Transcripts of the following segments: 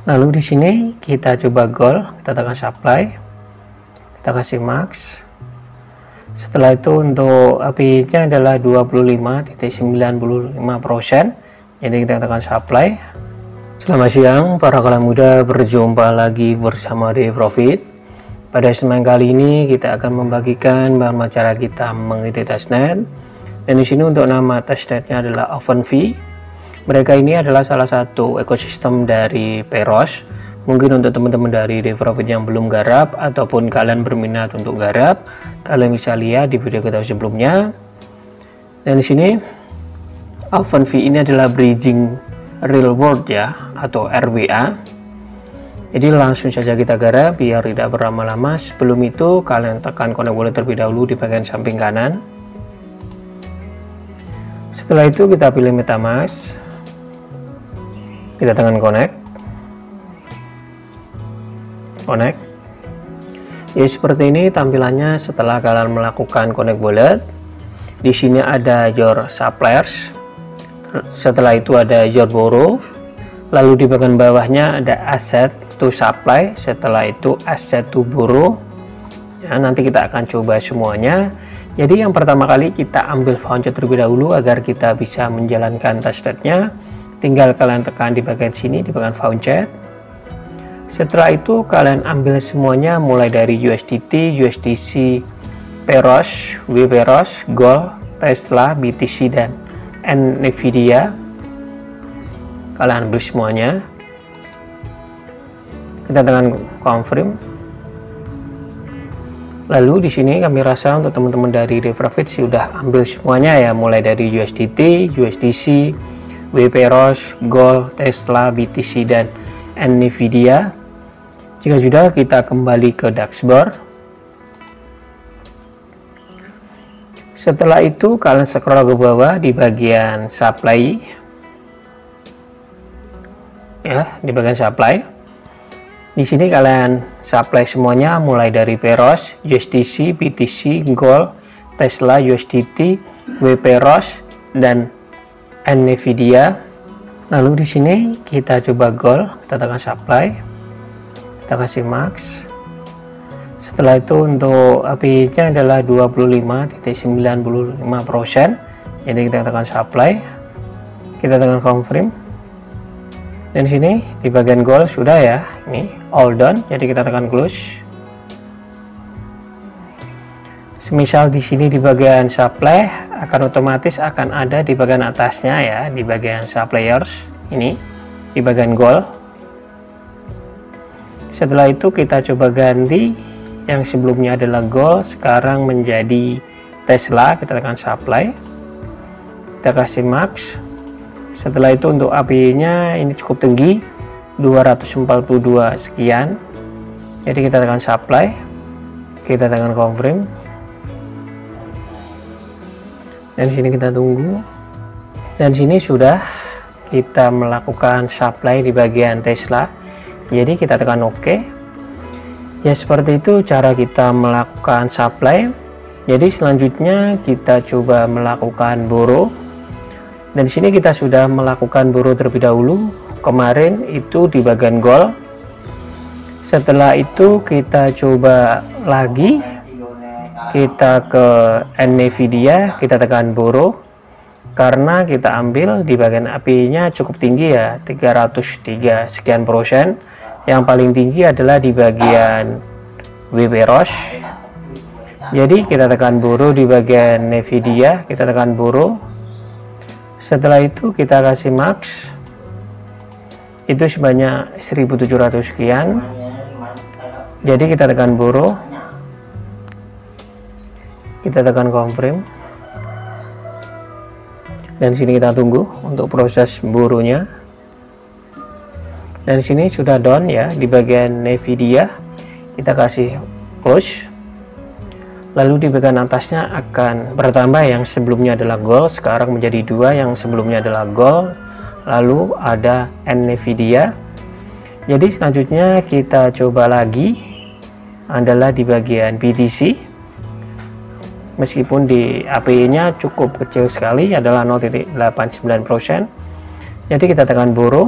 Lalu di sini kita coba gold, kita tekan supply, kita kasih max. Setelah itu untuk API-nya adalah 25.95%. Jadi kita tekan supply. Selamat siang para kalang muda, berjumpa lagi bersama Day Profit. Pada segmen kali ini kita akan membagikan bagaimana cara kita mengedit testnet. Dan di sini untuk nama testnetnya adalah OpenV. Mereka ini adalah salah satu ekosistem dari Peros. Mungkin untuk teman-teman dari Day Profit yang belum garap ataupun kalian berminat untuk garap, kalian bisa lihat di video kita sebelumnya. Dan di sini OpenV ini adalah bridging real world ya, atau RWA. Jadi langsung saja kita garap biar tidak berlama-lama. Sebelum itu kalian tekan connect wallet terlebih dahulu di bagian samping kanan. Setelah itu kita pilih MetaMask. Kita tekan connect. Ya seperti ini tampilannya setelah kalian melakukan connect wallet. Di sini ada your suppliers. Setelah itu ada your borrow. Lalu di bagian bawahnya ada asset to supply. Setelah itu asset to borrow. Ya, nanti kita akan coba semuanya. Jadi yang pertama kali kita ambil voucher terlebih dahulu agar kita bisa menjalankan testnetnya. Tinggal kalian tekan di bagian sini, di bagian voucher. Setelah itu kalian ambil semuanya mulai dari USDT, USDC, Peros, WPeros, Gold, Tesla, BTC, dan Nvidia. Kalian ambil semuanya. Kita tekan confirm. Lalu di sini kami rasa untuk teman-teman dari Day Profit sudah ambil semuanya ya, mulai dari USDT, USDC, WPeros, Gold, Tesla, BTC, dan Nvidia. Jika sudah, kita kembali ke dashboard. Setelah itu kalian scroll ke bawah di bagian supply. Ya, di bagian supply. Di sini kalian supply semuanya mulai dari Peros, USDC, BTC, Gold, Tesla, USDT, WPeros, dan Nvidia. Lalu di sini kita coba gold, kita tekan supply, kita kasih max. Setelah itu untuk API-nya adalah 25.95%. Jadi kita tekan supply, kita tekan confirm. Dan di sini di bagian gold sudah ya, ini all done. Jadi kita tekan close. Semisal di sini di bagian supply akan otomatis akan ada di bagian atasnya ya, di bagian suppliers ini, di bagian gold. Setelah itu kita coba ganti yang sebelumnya adalah gold, sekarang menjadi Tesla. Kita tekan supply, kita kasih max. Setelah itu untuk API-nya ini cukup tinggi, 242 sekian. Jadi kita tekan supply, kita tekan confirm. Dan sini kita tunggu. Dan sini sudah kita melakukan supply di bagian Tesla. Jadi kita tekan OK. Ya seperti itu cara kita melakukan supply. Jadi selanjutnya kita coba melakukan borrow. Dan di sini kita sudah melakukan borrow terlebih dahulu. Kemarin itu di bagian gold. Setelah itu kita coba lagi. Kita ke Nvidia, kita tekan borrow karena kita ambil di bagian API-nya cukup tinggi ya, 303 sekian persen. Yang paling tinggi adalah di bagian WPeros. Jadi kita tekan borrow di bagian Nvidia, kita tekan borrow. Setelah itu kita kasih max. Itu sebanyak 1700 sekian. Jadi kita tekan borrow. Kita tekan confirm. Dan sini kita tunggu untuk proses borrownya. Dan sini sudah done ya di bagian Nvidia. Kita kasih close. Lalu di bagian atasnya akan bertambah, yang sebelumnya adalah gold sekarang menjadi 2, yang sebelumnya adalah gold. Lalu ada Nvidia. Jadi selanjutnya kita coba lagi adalah di bagian BTC. Meskipun di API-nya cukup kecil sekali, adalah 0.89%. Jadi kita tekan borrow.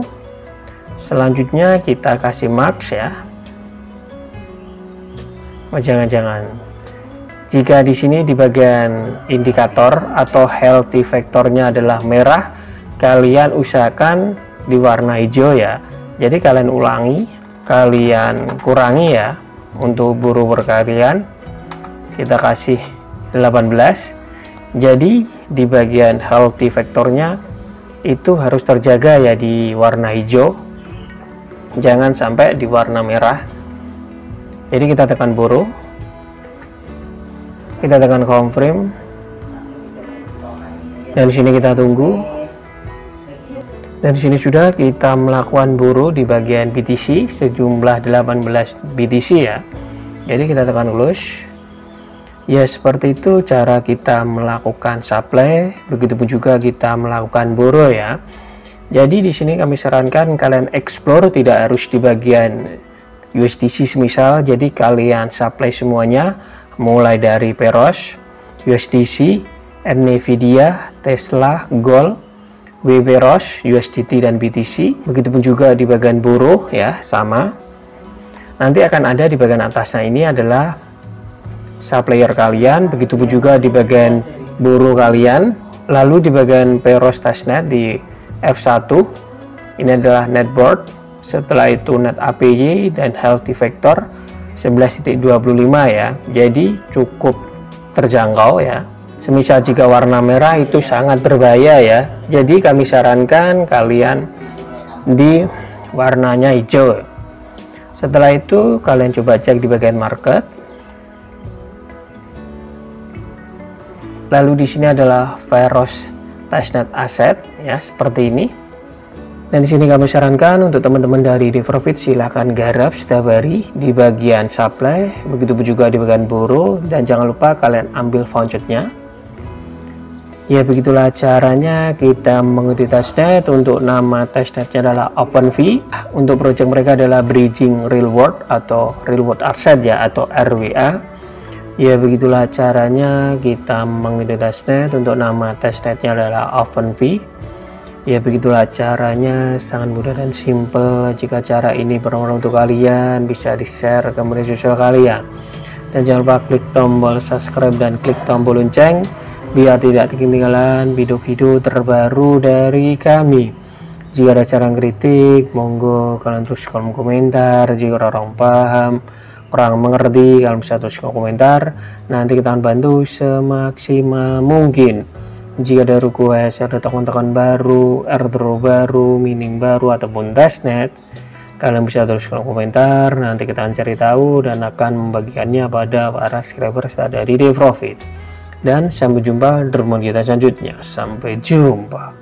Selanjutnya kita kasih max ya. Oh, jangan-jangan. Jika di sini di bagian indikator atau healthy factornya adalah merah, kalian usahakan di warna hijau ya. Jadi kalian ulangi, kalian kurangi ya. Untuk buru kalian kita kasih 18. Jadi di bagian healthy factornya itu harus terjaga ya di warna hijau, jangan sampai di warna merah. Jadi kita tekan buru, kita tekan confirm, dan di sini kita tunggu. Dan di sini sudah kita melakukan buru di bagian BTC sejumlah 18 BTC ya. Jadi kita tekan close. Ya, seperti itu cara kita melakukan supply, begitupun juga kita melakukan buru ya. Jadi di sini kami sarankan kalian explore, tidak harus di bagian USDC semisal. Jadi kalian supply semuanya mulai dari Peros, USDC, Nvidia, Tesla, Gold, WBROS, USDT dan BTC. Begitupun juga di bagian buru ya, sama. Nanti akan ada di bagian atasnya ini adalah supplier kalian, begitupun juga di bagian buru kalian. Lalu di bagian Peros testnet di F1 ini adalah netboard, setelah itu net APY dan healthy factor 11.25 ya. Jadi cukup terjangkau ya. Semisal jika warna merah itu sangat berbahaya ya. Jadi kami sarankan kalian di warnanya hijau. Setelah itu kalian coba cek di bagian market. Lalu di sini adalah Peros testnet asset ya, seperti ini. Dan di sini kami sarankan untuk teman-teman dari Deprofit silahkan garap setiap hari di bagian supply, begitu juga di bagian buru, dan jangan lupa kalian ambil vouchernya. Ya, begitulah caranya kita mengikuti testnet. Untuk nama testnetnya adalah OpenV. Untuk project mereka adalah Bridging Real World atau Real World Asset ya, atau RWA. Ya, begitulah caranya kita mengikuti testnet. Untuk nama testnetnya adalah OpenV. Ya, begitulah caranya, sangat mudah dan simple. Jika cara ini bermanfaat untuk kalian, bisa di share ke media sosial kalian. Dan jangan lupa klik tombol subscribe dan klik tombol lonceng biar tidak ketinggalan video-video terbaru dari kami. Jika ada cara kritik, monggo kalian terus kolom komentar. Jika orang paham, kurang mengerti, kalian bisa tulis komentar, nanti kita akan bantu semaksimal mungkin. Jika ada request, ada tekan-tekan baru, airdrop baru, mining baru, ataupun testnet, kalian bisa tulis komentar, nanti kita akan cari tahu dan akan membagikannya pada para subscribers dari Deprofit. Dan sampai jumpa di rumah kita selanjutnya. Sampai jumpa.